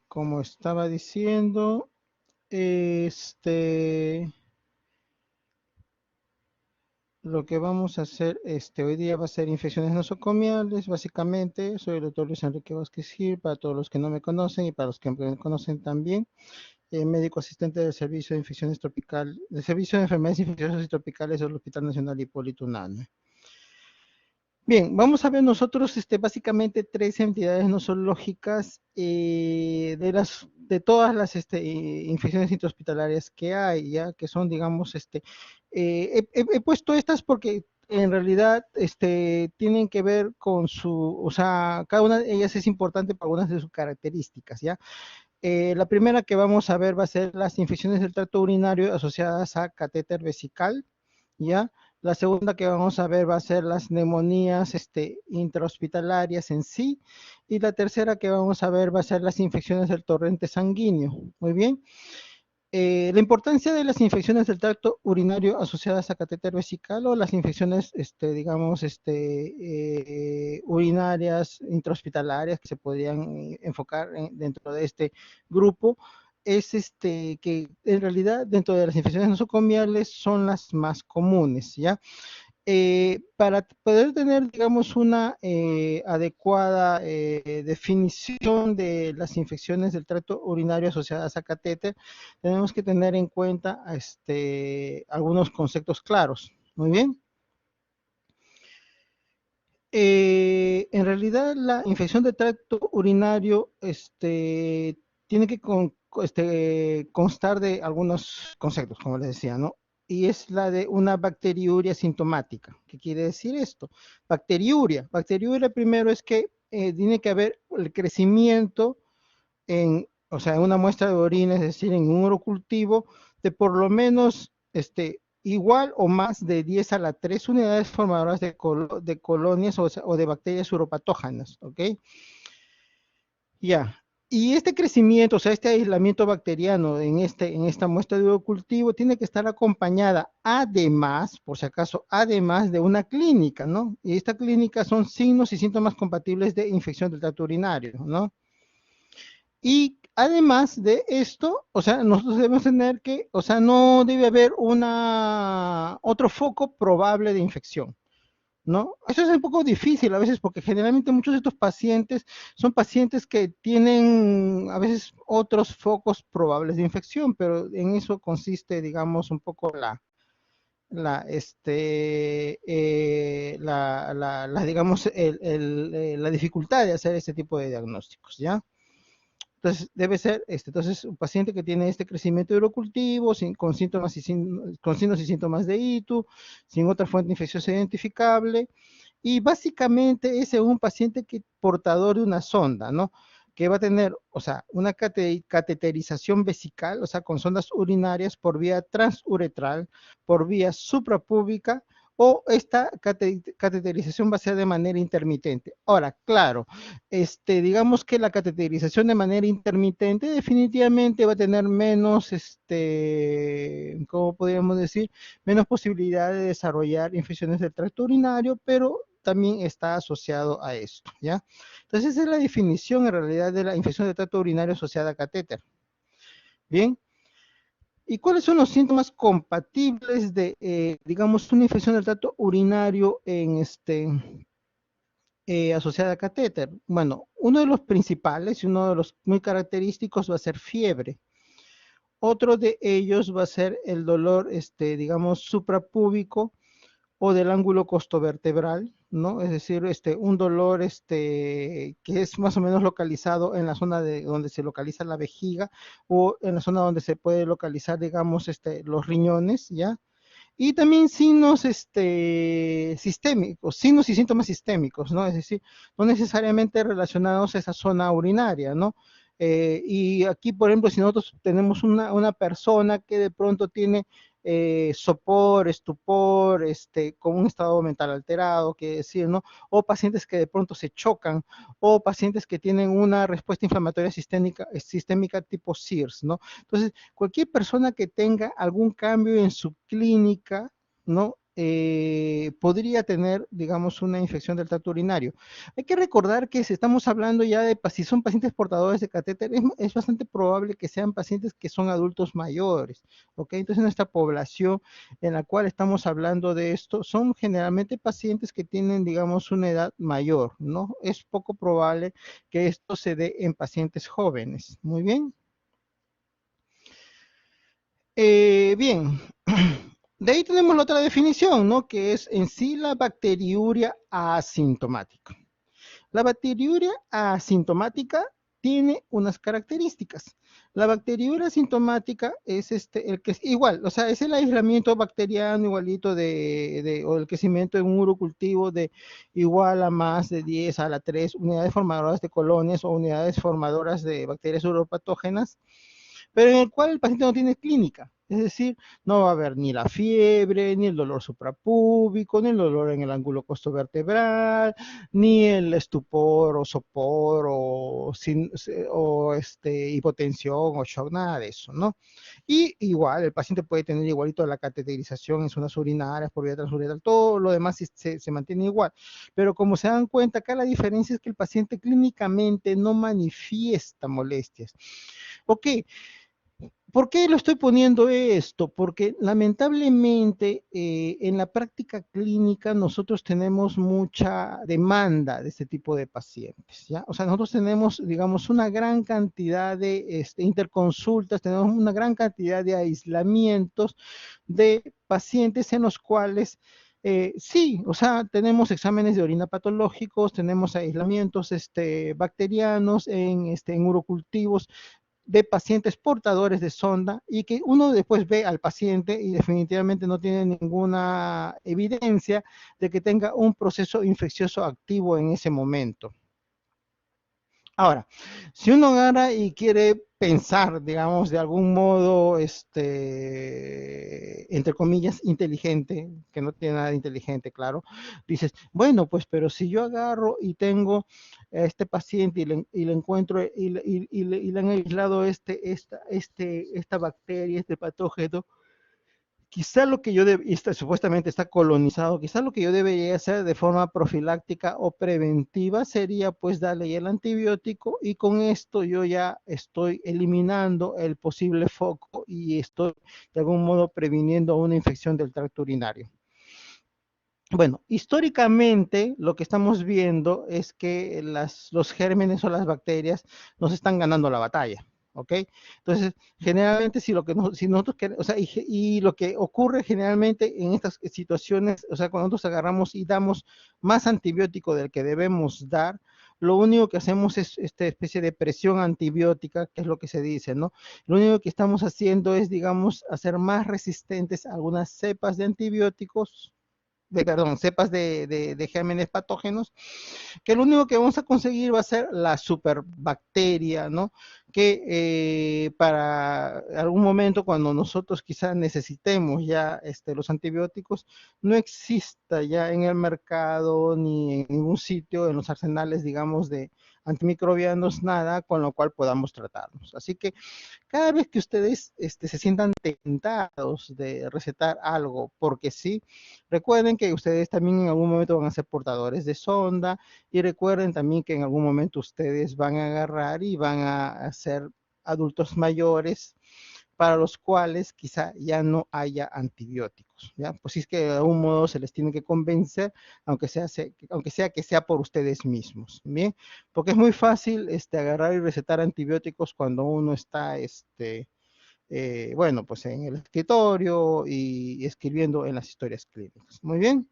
Como estaba diciendo, este, lo que vamos a hacer hoy día va a ser infecciones nosocomiales, básicamente. Soy el doctor Luis Enrique Vázquez Gil, para todos los que no me conocen y para los que me conocen también, médico asistente del Servicio de Infecciones Tropical, del Servicio de Enfermedades Infecciosas y Tropicales del Hospital Nacional Hipólito Unanue. Bien, vamos a ver nosotros básicamente tres entidades nosológicas de todas las infecciones intrahospitalarias que hay, ya que son, digamos, he puesto estas porque en realidad tienen que ver con o sea, cada una de ellas es importante para algunas de sus características, ¿ya? La primera que vamos a ver va a ser las infecciones del tracto urinario asociadas a catéter vesical, ¿ya? La segunda que vamos a ver va a ser las neumonías intrahospitalarias en sí. Y la tercera que vamos a ver va a ser las infecciones del torrente sanguíneo. Muy bien. La importancia de las infecciones del tracto urinario asociadas a catéter vesical o las infecciones, digamos, urinarias intrahospitalarias que se podrían enfocar dentro de este grupo, es que en realidad dentro de las infecciones nosocomiales son las más comunes, ¿ya? Para poder tener, digamos, una adecuada definición de las infecciones del tracto urinario asociadas a catéter, tenemos que tener en cuenta algunos conceptos claros. Muy bien. En realidad, la infección del tracto urinario tiene que constar de algunos conceptos, como les decía, ¿no? Y es la de una bacteriuria sintomática. ¿Qué quiere decir esto? Bacteriuria. Bacteriuria primero es que tiene que haber el crecimiento o sea, en una muestra de orina, es decir, en un urocultivo, de por lo menos igual o más de 10 a la 3 unidades formadoras de colonias o de bacterias uropatógenas, ¿ok? Ya. Y este crecimiento, o sea, este aislamiento bacteriano en esta muestra de urocultivo tiene que estar acompañada, además, por si acaso, además de una clínica, ¿no? Y esta clínica son signos y síntomas compatibles de infección del tracto urinario, ¿no? Y además de esto, o sea, nosotros debemos tener que, o sea, no debe haber otro foco probable de infección, ¿no? Eso es un poco difícil a veces porque generalmente muchos de estos pacientes son pacientes que tienen a veces otros focos probables de infección, pero en eso consiste, digamos, un poco digamos, la dificultad de hacer este tipo de diagnósticos, ¿ya? Entonces, debe ser, entonces, un paciente que tiene este crecimiento urocultivo, con síntomas con signos y síntomas de ITU, sin otra fuente infecciosa identificable, y básicamente es un paciente portador de una sonda, ¿no? Que va a tener, o sea, una cateterización vesical, o sea, con sondas urinarias por vía transuretral, por vía suprapúbica, o esta cateterización va a ser de manera intermitente. Ahora, claro, digamos que la cateterización de manera intermitente definitivamente va a tener menos, ¿cómo podríamos decir? Menos posibilidad de desarrollar infecciones del tracto urinario, pero también está asociado a esto, ¿ya? Entonces, esa es la definición en realidad de la infección del tracto urinario asociada a catéter. Bien, ¿y cuáles son los síntomas compatibles de, digamos, una infección del tracto urinario asociada a catéter? Bueno, uno de los principales y uno de los muy característicos va a ser fiebre. Otro de ellos va a ser el dolor, digamos, suprapúbico o del ángulo costovertebral, ¿no? Es decir, un dolor que es más o menos localizado en la zona de donde se localiza la vejiga o en la zona donde se puede localizar, digamos, los riñones, ¿ya? Y también signos sistémicos, signos y síntomas sistémicos, ¿no? Es decir, no necesariamente relacionados a esa zona urinaria, ¿no? Y aquí, por ejemplo, si nosotros tenemos una persona que de pronto tiene sopor, estupor, con un estado mental alterado, que decir, ¿no? O pacientes que de pronto se chocan, o pacientes que tienen una respuesta inflamatoria sistémica tipo SIRS, ¿no? Entonces, cualquier persona que tenga algún cambio en su clínica, ¿no? Podría tener, digamos, una infección del tracto urinario. Hay que recordar que si estamos hablando ya de, si son pacientes portadores de catéter, es bastante probable que sean pacientes que son adultos mayores, ¿ok? Entonces, nuestra población en la cual estamos hablando de esto son generalmente pacientes que tienen, digamos, una edad mayor, ¿no? Es poco probable que esto se dé en pacientes jóvenes. Muy bien. Bien, de ahí tenemos la otra definición, ¿no? Que es en sí la bacteriuria asintomática. La bacteriuria asintomática tiene unas características. La bacteriuria asintomática es el que es igual, o sea, es el aislamiento bacteriano igualito o el crecimiento en un urocultivo de igual a más de 10 a la 3 unidades formadoras de colonias o unidades formadoras de bacterias uropatógenas, pero en el cual el paciente no tiene clínica. Es decir, no va a haber ni la fiebre, ni el dolor suprapúbico, ni el dolor en el ángulo costovertebral, ni el estupor o sopor o hipotensión o shock, nada de eso, ¿no? Y igual, el paciente puede tener igualito la cateterización en zonas urinarias por vía transuretal, todo lo demás se mantiene igual. Pero como se dan cuenta, acá la diferencia es que el paciente clínicamente no manifiesta molestias. Ok, ¿por qué lo estoy poniendo esto? Porque lamentablemente en la práctica clínica nosotros tenemos mucha demanda de este tipo de pacientes, ¿ya? O sea, nosotros tenemos, digamos, una gran cantidad de interconsultas, tenemos una gran cantidad de aislamientos de pacientes en los cuales sí, o sea, tenemos exámenes de orina patológicos, tenemos aislamientos bacterianos en urocultivos de pacientes portadores de sonda y que uno después ve al paciente y definitivamente no tiene ninguna evidencia de que tenga un proceso infeccioso activo en ese momento. Ahora, si uno agarra y quiere pensar, digamos, de algún modo, entre comillas, inteligente, que no tiene nada de inteligente, claro, dices, bueno, pues, pero si yo agarro y tengo a este paciente y le encuentro y le han aislado esta bacteria, este patógeno, quizá lo que yo supuestamente está colonizado, quizá lo que yo debería hacer de forma profiláctica o preventiva sería pues darle el antibiótico y con esto yo ya estoy eliminando el posible foco y estoy de algún modo previniendo una infección del tracto urinario. Bueno, históricamente lo que estamos viendo es que los gérmenes o las bacterias nos están ganando la batalla, ¿ok? Entonces, generalmente si nosotros queremos, o sea, y lo que ocurre generalmente en estas situaciones, o sea, cuando nosotros agarramos y damos más antibiótico del que debemos dar, lo único que hacemos es esta especie de presión antibiótica, que es lo que se dice, ¿no? Lo único que estamos haciendo es, digamos, hacer más resistentes algunas cepas de antibióticos perdón, cepas de gérmenes patógenos, que lo único que vamos a conseguir va a ser la superbacteria, ¿no? Que para algún momento cuando nosotros quizás necesitemos ya los antibióticos, no exista ya en el mercado ni en ningún sitio, en los arsenales, digamos, de antimicrobianos, nada con lo cual podamos tratarnos. Así que cada vez que ustedes se sientan tentados de recetar algo, porque sí, recuerden que ustedes también en algún momento van a ser portadores de sonda y recuerden también que en algún momento ustedes van a agarrar y van a ser adultos mayores para los cuales quizá ya no haya antibióticos, ¿ya? Pues si es que de algún modo se les tiene que convencer, aunque sea que sea por ustedes mismos, ¿bien? Porque es muy fácil agarrar y recetar antibióticos cuando uno está, bueno, pues en el escritorio y escribiendo en las historias clínicas. Muy bien.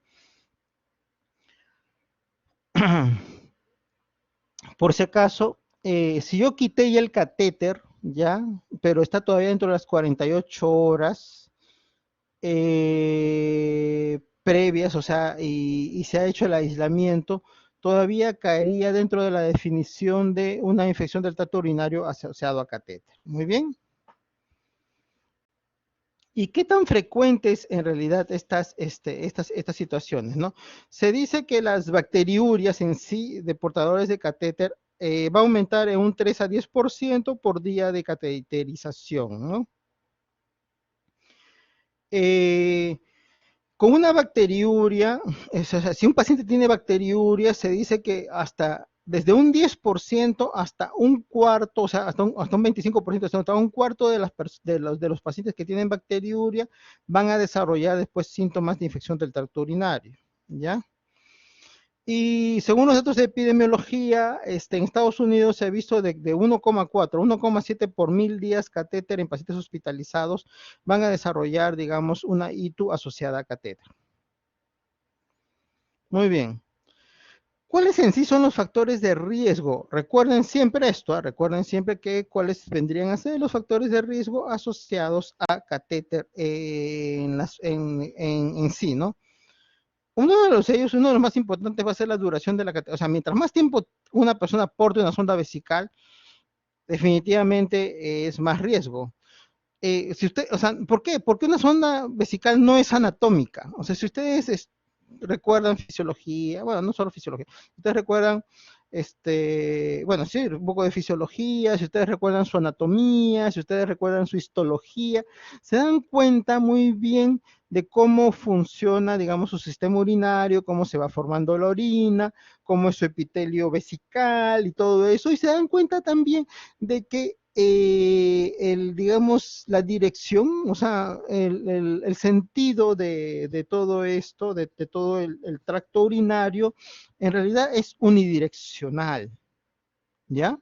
Por si acaso, si yo quité ya el catéter, ya, pero está todavía dentro de las 48 horas, previas, o sea, y se ha hecho el aislamiento, todavía caería dentro de la definición de una infección del tracto urinario asociado a catéter. Muy bien. ¿Y qué tan frecuentes en realidad estas situaciones, ¿no? Se dice que las bacteriurias en sí de portadores de catéter va a aumentar en un 3 a 10% por día de cateterización, ¿no? Eh, Con una bacteriuria, o sea, si un paciente tiene bacteriuria, se dice que hasta desde un 10% hasta un cuarto, o sea, hasta un 25%, hasta un cuarto de los pacientes que tienen bacteriuria van a desarrollar después síntomas de infección del tracto urinario, ¿ya? Y según los datos de epidemiología, en Estados Unidos se ha visto de 1,4, 1,7 por 1000 días catéter en pacientes hospitalizados van a desarrollar, digamos, una ITU asociada a catéter. Muy bien. ¿Cuáles en sí son los factores de riesgo? Recuerden siempre esto, ¿eh? Recuerden siempre que cuáles vendrían a ser los factores de riesgo asociados a catéter en sí, ¿no? Uno de uno de los más importantes va a ser la duración de la catéter. O sea, mientras más tiempo una persona porte una sonda vesical, definitivamente es más riesgo. Si usted, o sea, ¿por qué? Porque una sonda vesical no es anatómica. O sea, si ustedes recuerdan fisiología, bueno, no solo fisiología, ustedes recuerdan, bueno, sí, un poco de fisiología, si ustedes recuerdan su anatomía, si ustedes recuerdan su histología, se dan cuenta muy bien de cómo funciona, digamos, su sistema urinario, cómo se va formando la orina, cómo es su epitelio vesical y todo eso, y se dan cuenta también de que digamos, la dirección, o sea, el sentido de todo esto, de todo el tracto urinario, en realidad es unidireccional, ¿ya?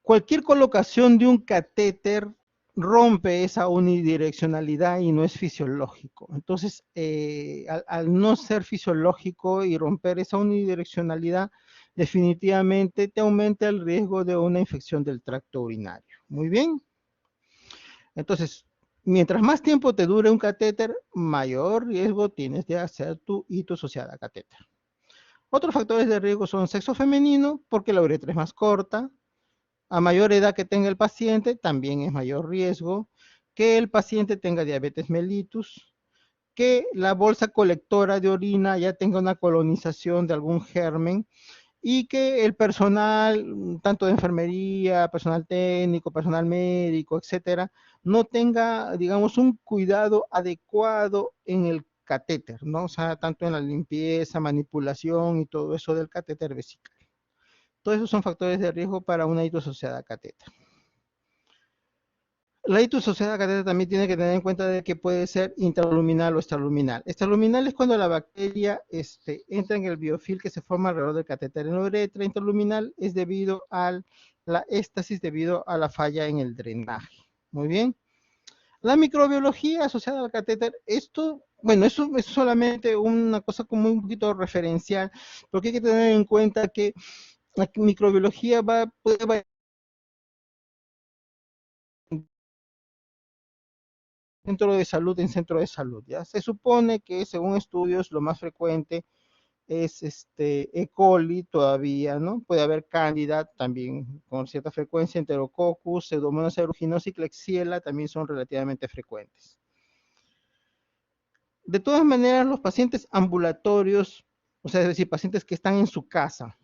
Cualquier colocación de un catéter rompe esa unidireccionalidad y no es fisiológico. Entonces, al no ser fisiológico y romper esa unidireccionalidad, definitivamente te aumenta el riesgo de una infección del tracto urinario. Muy bien. Entonces, mientras más tiempo te dure un catéter, mayor riesgo tienes de hacer tu hito asociada a catéter. Otros factores de riesgo son sexo femenino, porque la uretra es más corta. A mayor edad que tenga el paciente, también es mayor riesgo que el paciente tenga diabetes mellitus, que la bolsa colectora de orina ya tenga una colonización de algún germen y que el personal, tanto de enfermería, personal técnico, personal médico, etcétera, no tenga, digamos, un cuidado adecuado en el catéter, ¿no? O sea, tanto en la limpieza, manipulación y todo eso del catéter vesical. Todos esos son factores de riesgo para una hito asociada a catéter. La hito asociada a catéter también tiene que tener en cuenta de que puede ser intraluminal o extraluminal. Extraluminal es cuando la bacteria entra en el biofilm que se forma alrededor del catéter en la uretra. Intraluminal es debido a la éstasis debido a la falla en el drenaje. Muy bien. La microbiología asociada al catéter, esto, bueno, eso es solamente una cosa como un poquito referencial, porque hay que tener en cuenta que la microbiología puede variar centro de salud en centro de salud, ¿ya? Se supone que según estudios lo más frecuente es E. coli todavía, ¿no? Puede haber cándida también con cierta frecuencia, enterococcus, pseudomonas aeruginosa y klebsiella también son relativamente frecuentes. De todas maneras, los pacientes ambulatorios, o sea, es decir, pacientes que están en su casa,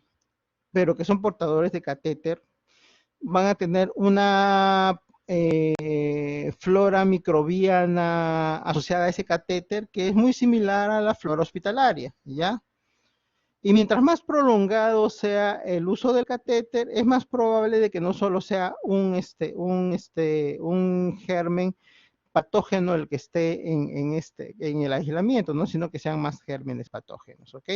pero que son portadores de catéter, van a tener una flora microbiana asociada a ese catéter que es muy similar a la flora hospitalaria, ¿ya? Y mientras más prolongado sea el uso del catéter, es más probable de que no solo sea un germen patógeno el que esté en el aislamiento, ¿no? Sino que sean más gérmenes patógenos, ¿ok?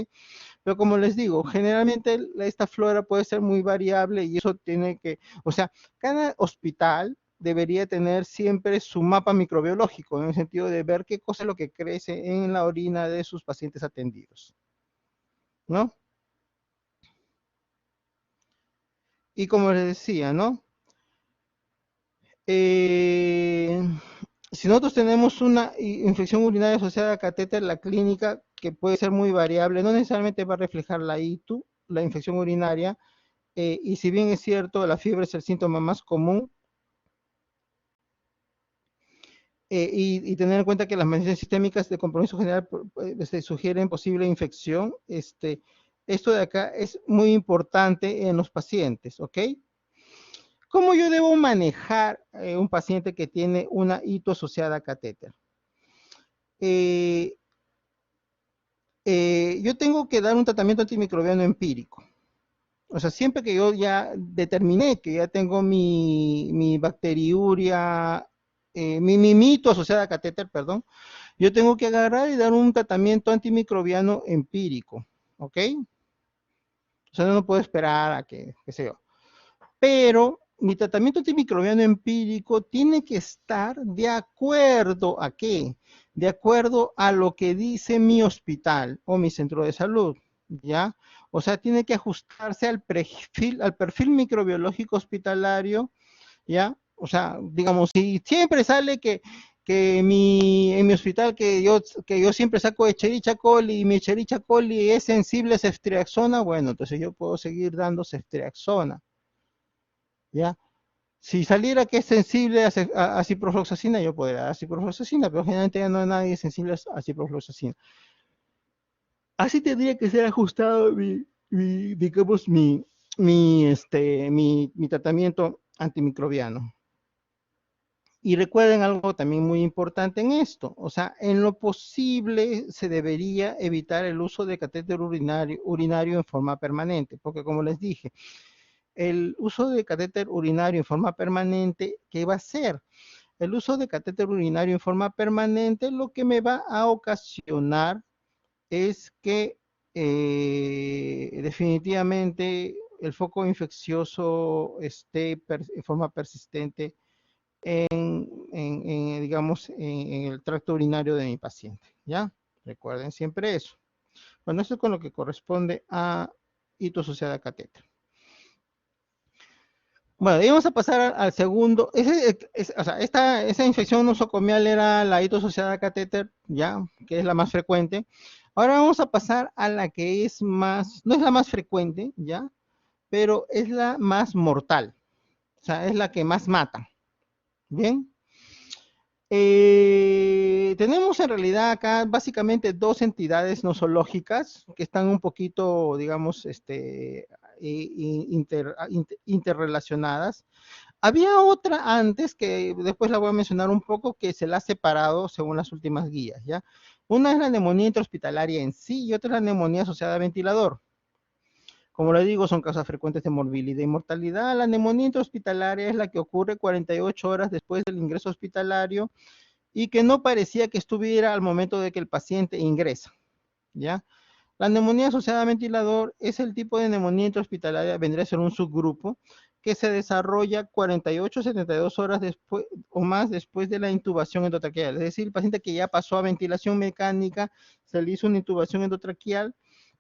Pero como les digo, generalmente esta flora puede ser muy variable y eso tiene que, o sea, cada hospital debería tener siempre su mapa microbiológico, en el sentido de ver qué cosa es lo que crece en la orina de sus pacientes atendidos, ¿no? Y como les decía, ¿no? Eh, si nosotros tenemos una infección urinaria asociada a catéter, la clínica, que puede ser muy variable, no necesariamente va a reflejar la ITU, la infección urinaria, y si bien es cierto, la fiebre es el síntoma más común, y tener en cuenta que las medidas sistémicas de compromiso general sugieren posible infección, esto de acá es muy importante en los pacientes, ¿ok? ¿Cómo yo debo manejar un paciente que tiene una hito asociada a catéter? yo tengo que dar un tratamiento antimicrobiano empírico. O sea, siempre que yo ya determiné que ya tengo mi bacteriuria, mi mito asociada a catéter, perdón, yo tengo que agarrar y dar un tratamiento antimicrobiano empírico, ¿ok? O sea, no puedo esperar a que, qué sé yo. Pero mi tratamiento antimicrobiano empírico tiene que estar de acuerdo a qué, de acuerdo a lo que dice mi hospital o mi centro de salud, ¿ya? O sea, tiene que ajustarse al perfil microbiológico hospitalario, ¿ya? O sea, digamos, si siempre sale en mi hospital que yo siempre saco Escherichia coli y mi Escherichia coli es sensible a ceftriaxona, bueno, entonces yo puedo seguir dando ceftriaxona, ¿ya? Si saliera que es sensible a ciprofloxacina, yo podría dar ciprofloxacina, pero generalmente ya no hay nadie sensible a ciprofloxacina. Así tendría que ser ajustado digamos, mi tratamiento antimicrobiano. Y recuerden algo también muy importante en esto, o sea, en lo posible se debería evitar el uso de catéter urinario en forma permanente, porque como les dije, el uso de catéter urinario en forma permanente, ¿qué va a hacer? El uso de catéter urinario en forma permanente lo que me va a ocasionar es que definitivamente el foco infeccioso esté en forma persistente digamos, en el tracto urinario de mi paciente, ¿ya? Recuerden siempre eso. Bueno, eso es con lo que corresponde a hito asociado a catéter. Bueno, y vamos a pasar al segundo. O sea, esa infección nosocomial era la hito asociada a catéter, ya, que es la más frecuente. Ahora vamos a pasar a la que es más, no es la más frecuente, ya, pero es la más mortal. O sea, es la que más mata. Bien. Tenemos en realidad acá básicamente dos entidades nosológicas que están un poquito, digamos, interrelacionadas. Había otra antes que después la voy a mencionar un poco que se la ha separado según las últimas guías, ¿ya? Una es la neumonía intrahospitalaria en sí y otra es la neumonía asociada a ventilador. Como le digo, son causas frecuentes de morbilidad y mortalidad. La neumonía intrahospitalaria es la que ocurre 48 horas después del ingreso hospitalario y que no parecía que estuviera al momento de que el paciente ingresa, ¿ya? La neumonía asociada a ventilador es el tipo de neumonía intrahospitalaria, vendría a ser un subgrupo, que se desarrolla 48 a 72 horas después o más después de la intubación endotraqueal. Es decir, el paciente que ya pasó a ventilación mecánica, se le hizo una intubación endotraqueal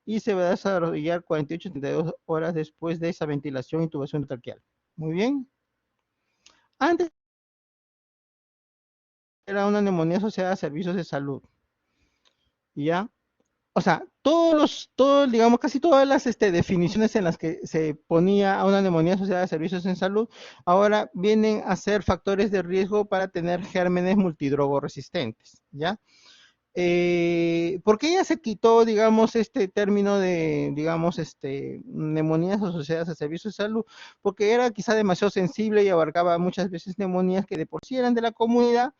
y se va a desarrollar 48 a 72 horas después de esa ventilación e intubación endotraqueal. Muy bien. Antes era una neumonía asociada a servicios de salud, ¿ya? O sea, digamos, casi todas las definiciones en las que se ponía a una neumonía asociada a servicios en salud, ahora vienen a ser factores de riesgo para tener gérmenes multidrogo resistentes, ¿ya? ¿Por qué ya se quitó, digamos, este término de, digamos, neumonías asociadas a servicios de salud? Porque era quizá demasiado sensible y abarcaba muchas veces neumonías que de por sí eran de la comunidad,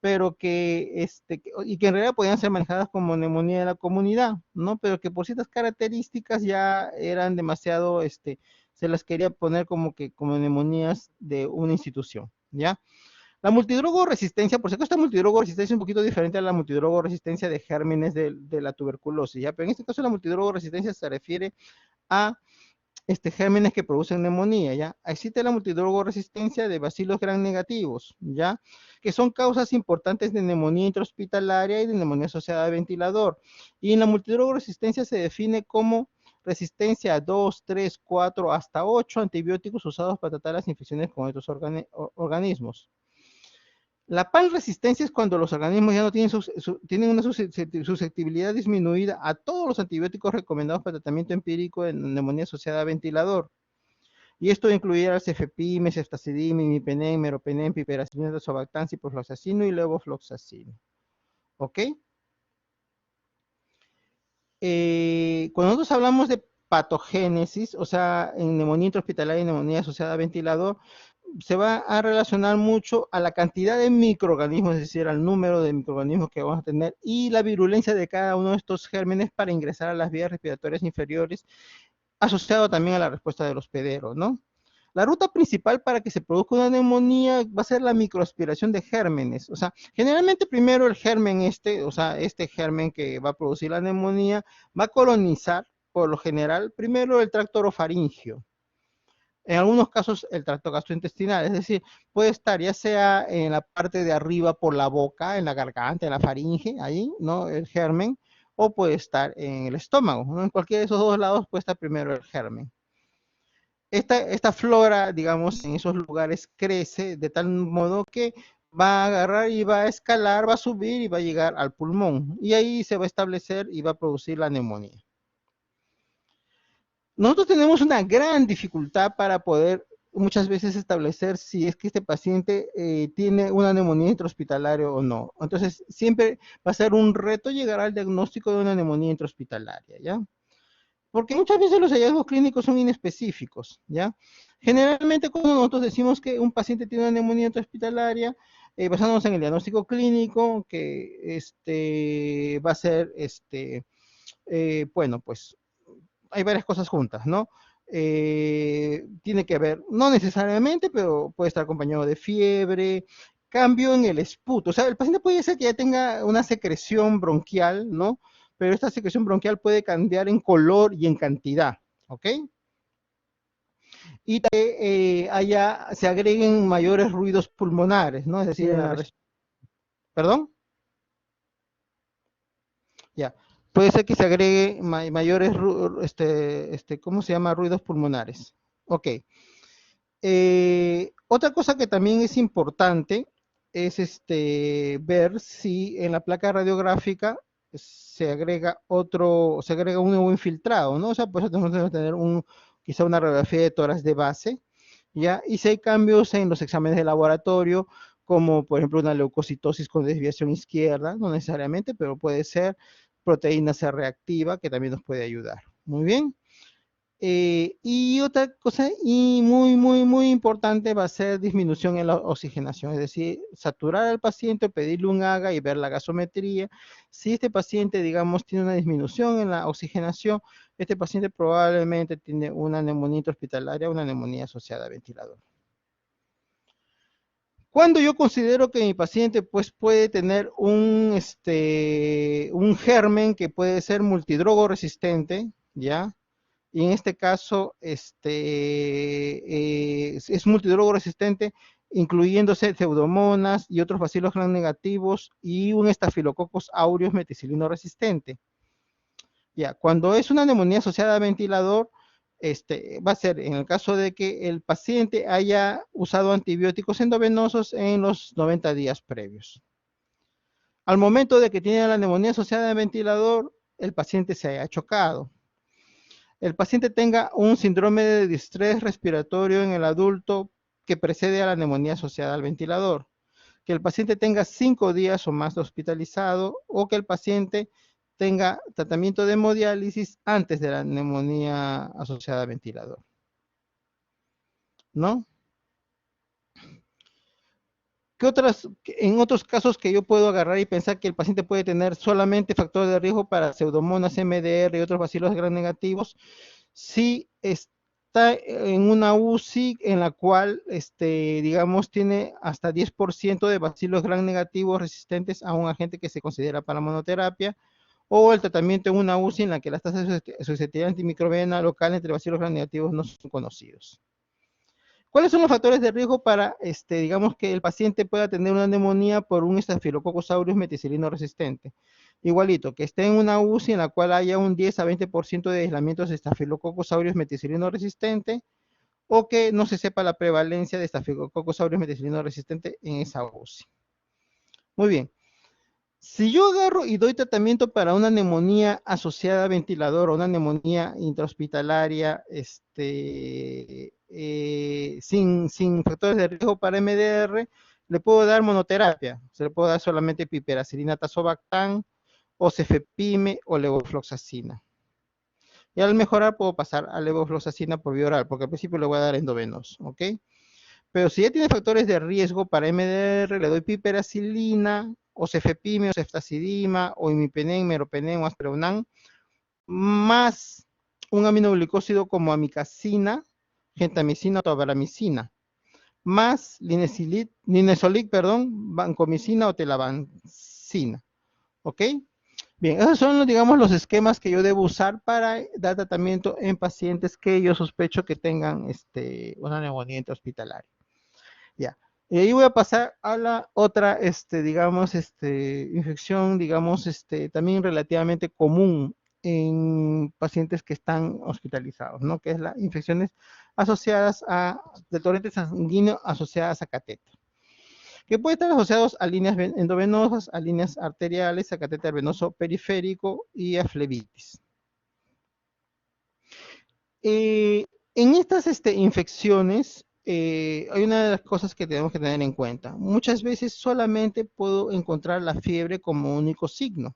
pero y que en realidad podían ser manejadas como neumonía de la comunidad, ¿no? Pero que por ciertas características ya eran demasiado, se las quería poner como neumonías de una institución, ¿ya? La multidrogo resistencia, por si acaso esta multidrogo resistencia es un poquito diferente a la multidrogo resistencia de gérmenes de la tuberculosis, ¿ya? Pero en este caso la multidrogo resistencia se refiere a gérmenes que producen neumonía, ¿ya? Existe la multidrogo resistencia de bacilos gram negativos, ¿ya? Que son causas importantes de neumonía intrahospitalaria y de neumonía asociada a ventilador. Y en la multidrogo resistencia se define como resistencia a 2, 3, 4, hasta 8 antibióticos usados para tratar las infecciones con estos organismos. La panresistencia es cuando los organismos ya no tienen una susceptibilidad disminuida a todos los antibióticos recomendados para tratamiento empírico de neumonía asociada a ventilador. Y esto incluirá el cefepime, ceftazidime, imipenem, meropenem, piperacillina, tazobactam, ciprofloxacino y levofloxacino. ¿Ok? Cuando nosotros hablamos de patogénesis, o sea, en neumonía intrahospitalaria y neumonía asociada a ventilador, se va a relacionar mucho a la cantidad de microorganismos, es decir, al número de microorganismos que vamos a tener y la virulencia de cada uno de estos gérmenes para ingresar a las vías respiratorias inferiores, asociado también a la respuesta del hospedero, ¿no? La ruta principal para que se produzca una neumonía va a ser la microaspiración de gérmenes. O sea, generalmente primero el germen o sea, este germen que va a producir la neumonía, va a colonizar, por lo general, primero el tracto orofaringio. En algunos casos el tracto gastrointestinal, es decir, puede estar ya sea en la parte de arriba por la boca, en la garganta, en la faringe, ahí, ¿no? El germen, o puede estar en el estómago, ¿no? En cualquiera de esos dos lados puede estar primero el germen. Esta flora, digamos, en esos lugares crece de tal modo que va a agarrar y va a escalar, va a subir y va a llegar al pulmón. Y ahí se va a establecer y va a producir la neumonía. Nosotros tenemos una gran dificultad para poder muchas veces establecer si es que este paciente tiene una neumonía intrahospitalaria o no. Entonces, siempre va a ser un reto llegar al diagnóstico de una neumonía intrahospitalaria, ¿ya? Porque muchas veces los hallazgos clínicos son inespecíficos, ¿ya? Generalmente cuando nosotros decimos que un paciente tiene una neumonía intrahospitalaria, basándonos en el diagnóstico clínico, que va a ser, bueno, pues hay varias cosas juntas, ¿no? Tiene que ver, no necesariamente, pero puede estar acompañado de fiebre, cambio en el esputo. O sea, el paciente puede ser que ya tenga una secreción bronquial, ¿no? Pero esta secreción bronquial puede cambiar en color y en cantidad, ¿ok? Y que se agreguen mayores ruidos pulmonares, ¿no? Es decir, en la ¿Perdón? Ya. Puede ser que se agregue mayores, ¿cómo se llama? Ruidos pulmonares. Ok. Otra cosa que también es importante es ver si en la placa radiográfica se agrega un nuevo infiltrado, ¿no? O sea, pues tenemos que tener quizá una radiografía de tórax de base, ¿ya? Y si hay cambios en los exámenes de laboratorio, como por ejemplo una leucocitosis con desviación izquierda, no necesariamente, pero puede ser proteína C reactiva, que también nos puede ayudar. Muy bien. Y otra cosa y muy importante va a ser disminución en la oxigenación, es decir, saturar al paciente, pedirle un AGA y ver la gasometría. Si este paciente, digamos, tiene una disminución en la oxigenación, este paciente probablemente tiene una neumonía hospitalaria, una neumonía asociada a ventilador. Cuando yo considero que mi paciente pues, puede tener un germen que puede ser multidrogo resistente, ¿ya? Y en este caso es multidrogo resistente, incluyéndose pseudomonas y otros bacilos gram negativos y un estafilococcus aureus meticilino resistente. Ya, cuando es una neumonía asociada a ventilador, va a ser en el caso de que el paciente haya usado antibióticos endovenosos en los 90 días previos. Al momento de que tiene la neumonía asociada a ventilador, el paciente se haya chocado. El paciente tenga un síndrome de distrés respiratorio en el adulto que precede a la neumonía asociada al ventilador, que el paciente tenga 5 días o más de hospitalizado o que el paciente tenga tratamiento de hemodiálisis antes de la neumonía asociada al ventilador, ¿no? En otros casos que yo puedo agarrar y pensar que el paciente puede tener solamente factores de riesgo para pseudomonas, MDR y otros bacilos gram negativos, si está en una UCI en la cual, digamos, tiene hasta 10% de bacilos gram negativos resistentes a un agente que se considera para monoterapia, o el tratamiento en una UCI en la que las tasas de susceptibilidad antimicrobiana local entre bacilos gram negativos no son conocidos. ¿Cuáles son los factores de riesgo para, digamos, que el paciente pueda tener una neumonía por un Staphylococcus aureus meticilino resistente? Igualito, que esté en una UCI en la cual haya un 10 a 20% de aislamientos de Staphylococcus aureus meticilino resistente, o que no se sepa la prevalencia de Staphylococcus aureus meticilino resistente en esa UCI. Muy bien. Si yo agarro y doy tratamiento para una neumonía asociada a ventilador o una neumonía intrahospitalaria sin factores de riesgo para MDR, le puedo dar monoterapia. Se le puedo dar solamente piperacilina tazobactam o cefepime o levofloxacina. Y al mejorar puedo pasar a levofloxacina por vía oral, porque al principio le voy a dar endovenoso, ¿ok? Pero si ya tiene factores de riesgo para MDR, le doy piperacilina, o cefepime, o ceftazidima, o imipenem, meropenem, o asperonan, más un aminoglicósido como amicacina, gentamicina o tobaramicina, más linezolid, vancomicina o telavancina. ¿Ok? Bien, esos son, digamos, los esquemas que yo debo usar para dar tratamiento en pacientes que yo sospecho que tengan una neumonía hospitalaria. Ya. Y ahí voy a pasar a la otra, digamos, infección, digamos, también relativamente común en pacientes que están hospitalizados, ¿no? Que es las infecciones asociadas de torrente sanguíneo asociadas a catéter, que puede estar asociados a líneas endovenosas, a líneas arteriales, a catéter venoso periférico y a flebitis. En estas infecciones, hay una de las cosas que tenemos que tener en cuenta. Muchas veces solamente puedo encontrar la fiebre como único signo.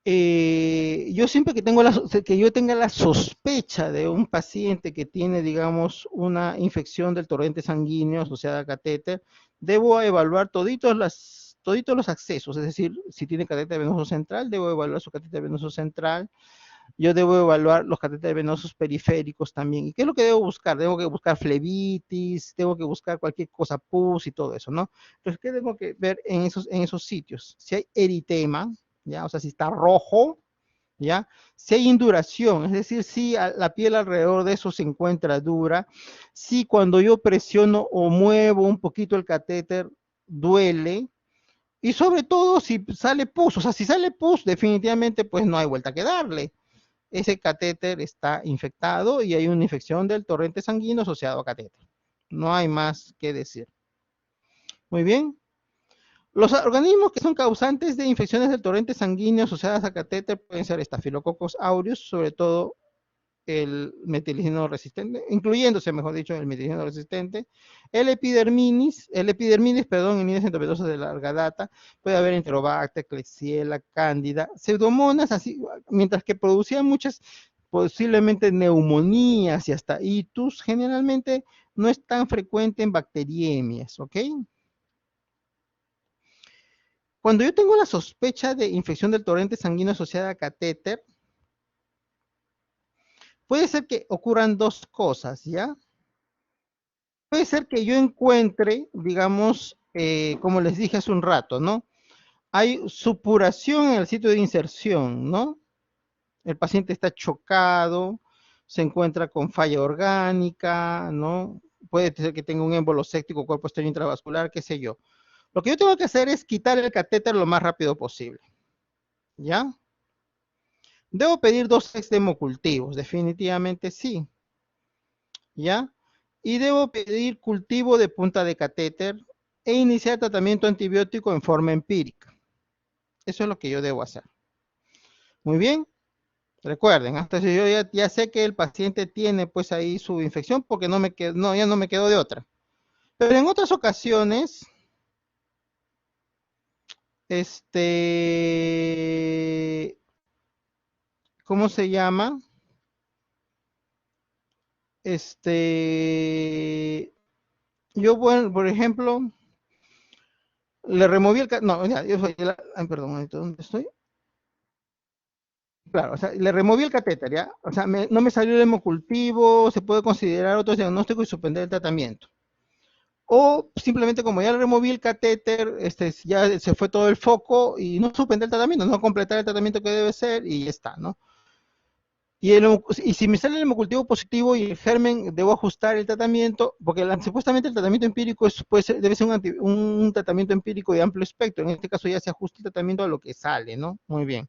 Yo siempre que yo tenga la sospecha de un paciente que tiene, digamos, una infección del torrente sanguíneo asociada a catéter, debo evaluar toditos los accesos, es decir, si tiene catéter venoso central, debo evaluar su catéter venoso central. Yo debo evaluar los catéteres venosos periféricos también. ¿Y qué es lo que debo buscar? Debo que buscar flebitis, tengo que buscar cualquier cosa, pus y todo eso, ¿no? Entonces, ¿qué tengo que ver en esos sitios? Si hay eritema, ¿ya? O sea, si está rojo, ¿ya? Si hay induración, es decir, si la piel alrededor de eso se encuentra dura, si cuando yo presiono o muevo un poquito el catéter, duele, y sobre todo si sale pus, o sea, si sale pus, definitivamente pues no hay vuelta que darle. Ese catéter está infectado y hay una infección del torrente sanguíneo asociado a catéter. No hay más que decir. Muy bien. Los organismos que son causantes de infecciones del torrente sanguíneo asociadas a catéter pueden ser Staphylococcus aureus, sobre todo el metilgeno resistente, incluyéndose, mejor dicho, el metilgeno resistente, perdón, en líneas endovenosa de larga data, puede haber Enterobacter, Klebsiella, Cándida, pseudomonas, así, mientras que producían muchas, posiblemente neumonías y hasta itus, generalmente no es tan frecuente en bacteriemias, ¿ok? Cuando yo tengo la sospecha de infección del torrente sanguíneo asociada a catéter, puede ser que ocurran dos cosas, ¿ya? Puede ser que yo encuentre, digamos, como les dije hace un rato, ¿no? Hay supuración en el sitio de inserción, ¿no? El paciente está chocado, se encuentra con falla orgánica, ¿no? Puede ser que tenga un émbolo séptico, cuerpo externo intravascular, qué sé yo. Lo que yo tengo que hacer es quitar el catéter lo más rápido posible, ¿ya? Debo pedir 2 hemocultivos, definitivamente sí, ¿ya? Y debo pedir cultivo de punta de catéter e iniciar tratamiento antibiótico en forma empírica. Eso es lo que yo debo hacer. Muy bien, recuerden, hasta si yo ya sé que el paciente tiene pues ahí su infección porque ya no me quedo de otra. Pero en otras ocasiones, ¿cómo se llama? Yo, bueno, por ejemplo, le removí no, ya, perdón, ¿dónde estoy? Claro, o sea, le removí el catéter, ¿ya? O sea, no me salió el hemocultivo, se puede considerar otro diagnóstico y suspender el tratamiento. O simplemente como ya le removí el catéter, ya se fue todo el foco y no suspender el tratamiento, no completar el tratamiento que debe ser y ya está, ¿no? Y si me sale el hemocultivo positivo y el germen, debo ajustar el tratamiento, porque supuestamente el tratamiento empírico debe ser un tratamiento empírico de amplio espectro. En este caso ya se ajusta el tratamiento a lo que sale, ¿no? Muy bien.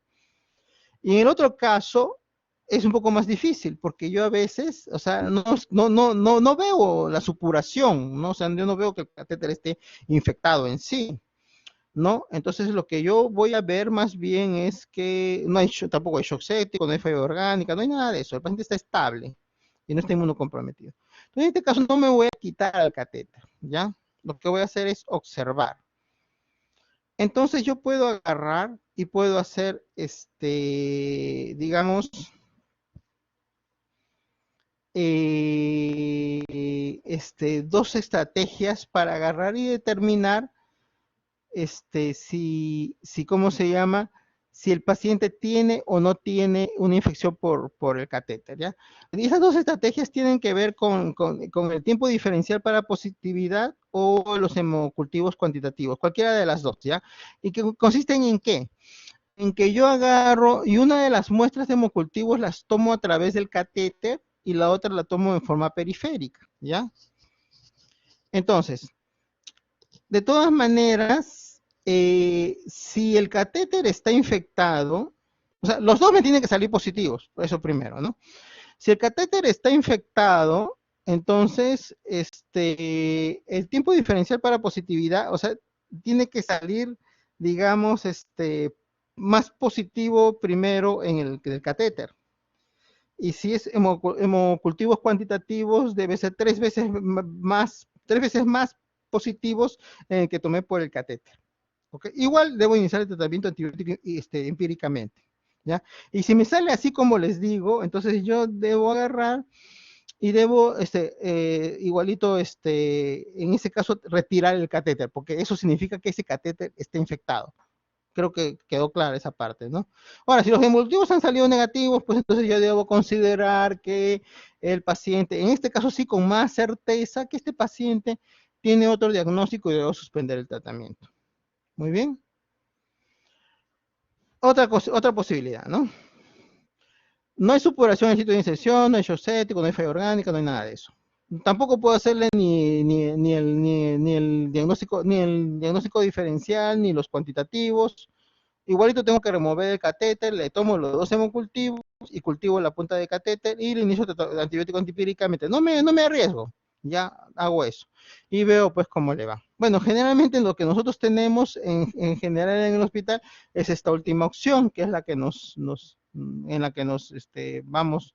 Y en el otro caso es un poco más difícil, porque yo a veces, o sea, no veo la supuración, ¿no? O sea, yo no veo que el catéter esté infectado en sí, ¿no? Entonces lo que yo voy a ver más bien es que no hay tampoco hay shock séptico, no hay falla orgánica, no hay nada de eso, el paciente está estable y no está inmunocomprometido. Entonces en este caso no me voy a quitar el catéter, ¿ya? Lo que voy a hacer es observar. Entonces yo puedo agarrar y puedo hacer, digamos, dos estrategias para agarrar y determinar ¿cómo se llama? Si el paciente tiene o no tiene una infección por el catéter, ¿ya? Y esas dos estrategias tienen que ver con el tiempo diferencial para positividad o los hemocultivos cuantitativos, cualquiera de las dos, ¿ya? ¿Y que consisten en qué? En que yo agarro y una de las muestras de hemocultivos las tomo a través del catéter y la otra la tomo en forma periférica, ¿ya? Entonces, de todas maneras, si el catéter está infectado, o sea, los dos me tienen que salir positivos, eso primero, ¿no? Si el catéter está infectado, entonces, el tiempo diferencial para positividad, o sea, tiene que salir, digamos, más positivo primero en el catéter. Y si es hemocultivos cuantitativos, debe ser tres veces más positivos en el que tomé por el catéter. ¿Okay? Igual debo iniciar el tratamiento antibiótico empíricamente. ¿Ya? Y si me sale así como les digo, entonces yo debo agarrar y debo, igualito, en ese caso, retirar el catéter, porque eso significa que ese catéter está infectado. Creo que quedó clara esa parte, ¿no? Ahora, si los hemocultivos han salido negativos, pues entonces yo debo considerar que el paciente, en este caso sí con más certeza, que este paciente tiene otro diagnóstico y debo suspender el tratamiento. Muy bien. Otra posibilidad, ¿no? No hay supuración en sitio de inserción, no hay shock séptico, no hay falla orgánica, no hay nada de eso. Tampoco puedo hacerle ni el diagnóstico diferencial, ni los cuantitativos. Igualito tengo que remover el catéter, le tomo los dos hemocultivos y cultivo la punta de catéter y le inicio el antibiótico antipíricamente. No me arriesgo, ya hago eso. Y veo pues cómo le va. Bueno, generalmente lo que nosotros tenemos en general en el hospital es esta última opción, que es la que en la que nos vamos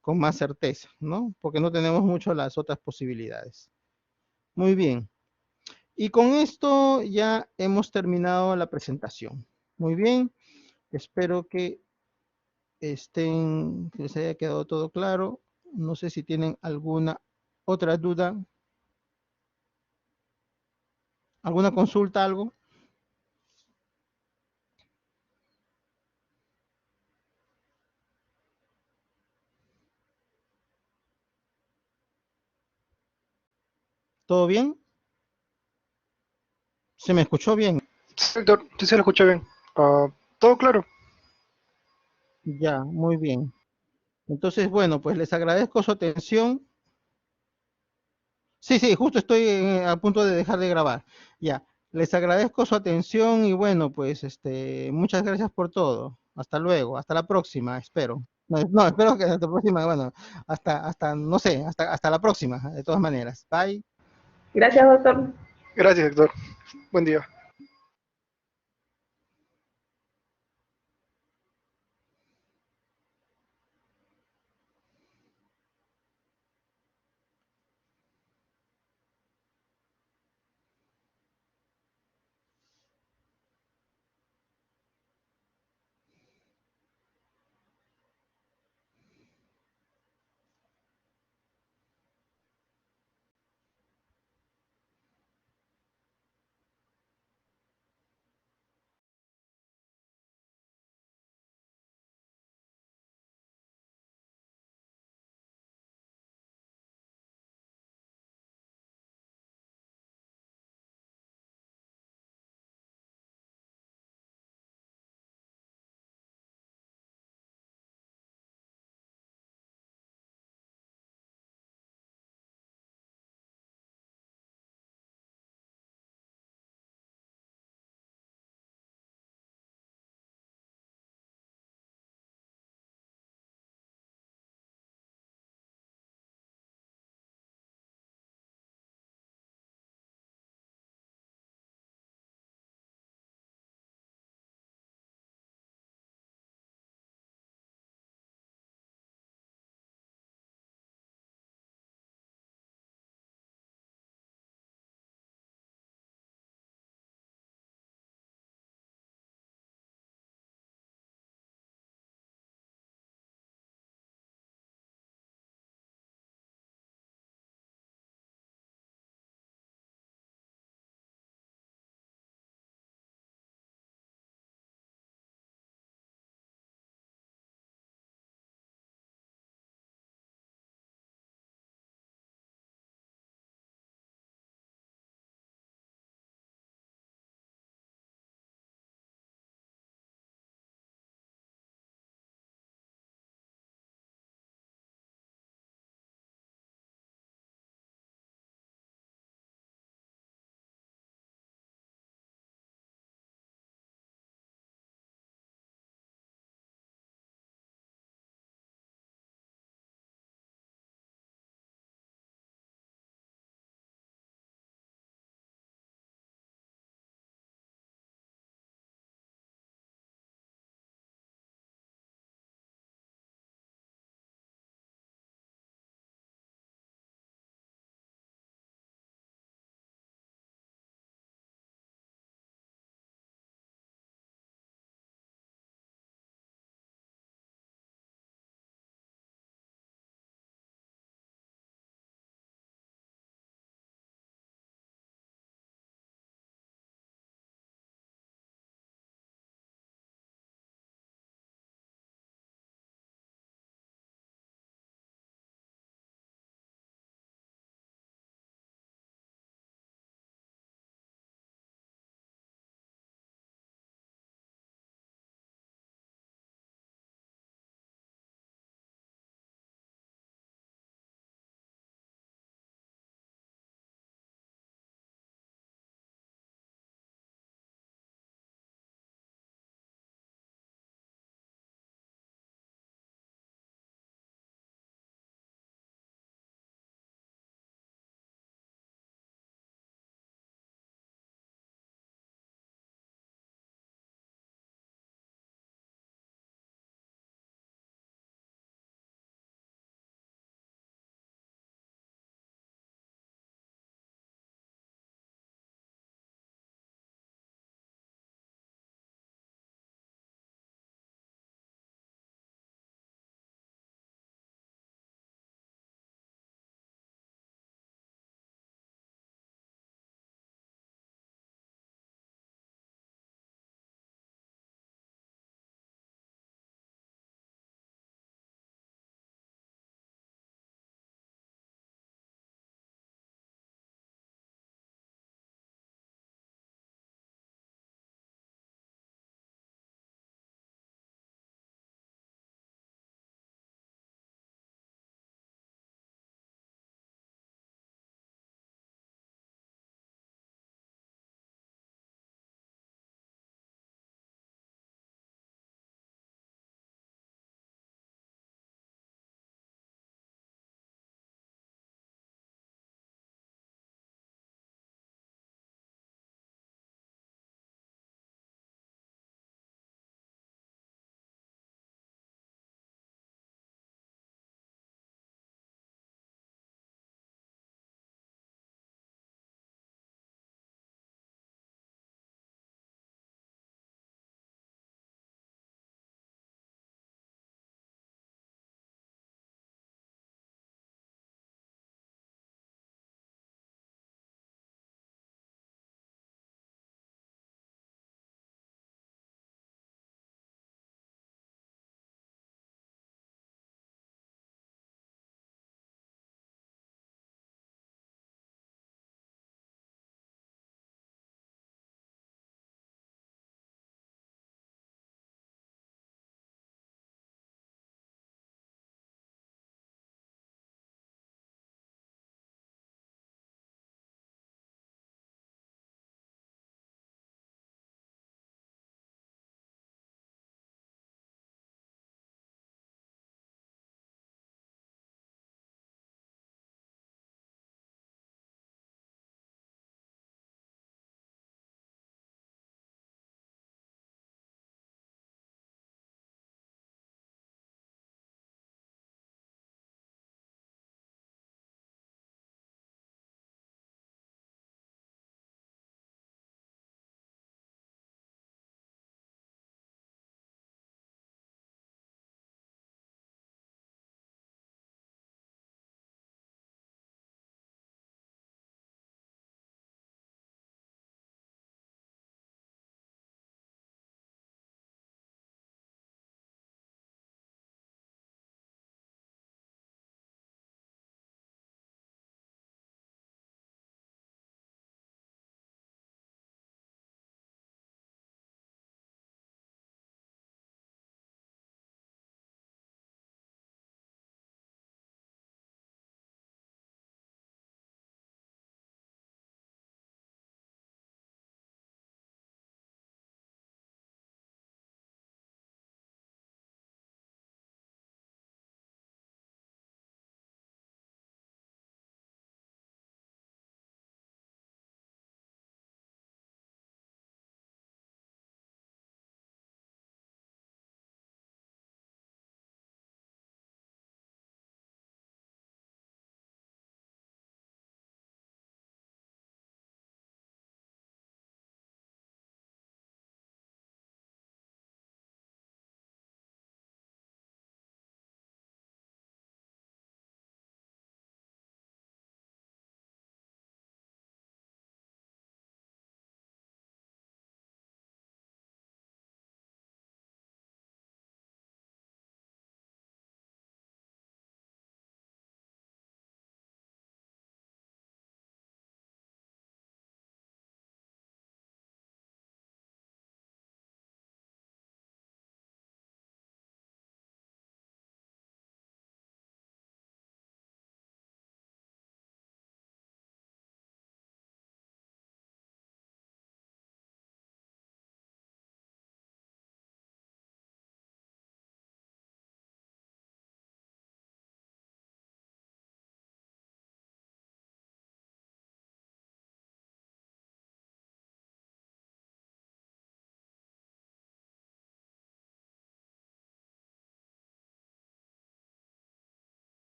con más certeza, ¿no? Porque no tenemos mucho las otras posibilidades. Muy bien. Y con esto ya hemos terminado la presentación. Muy bien. Espero que que les haya quedado todo claro. No sé si tienen alguna otra duda, alguna consulta, algo. ¿Todo bien? ¿Se me escuchó bien? Sí, doctor, sí se lo escuché bien. Todo claro. Ya, muy bien. Entonces, bueno, pues les agradezco su atención. Sí, sí, justo estoy a punto de dejar de grabar. Ya, les agradezco su atención y bueno, pues muchas gracias por todo. Hasta luego, hasta la próxima, espero. No, no, espero que hasta la próxima, bueno, no sé, hasta la próxima, de todas maneras. Bye. Gracias, doctor. Gracias, doctor. Buen día.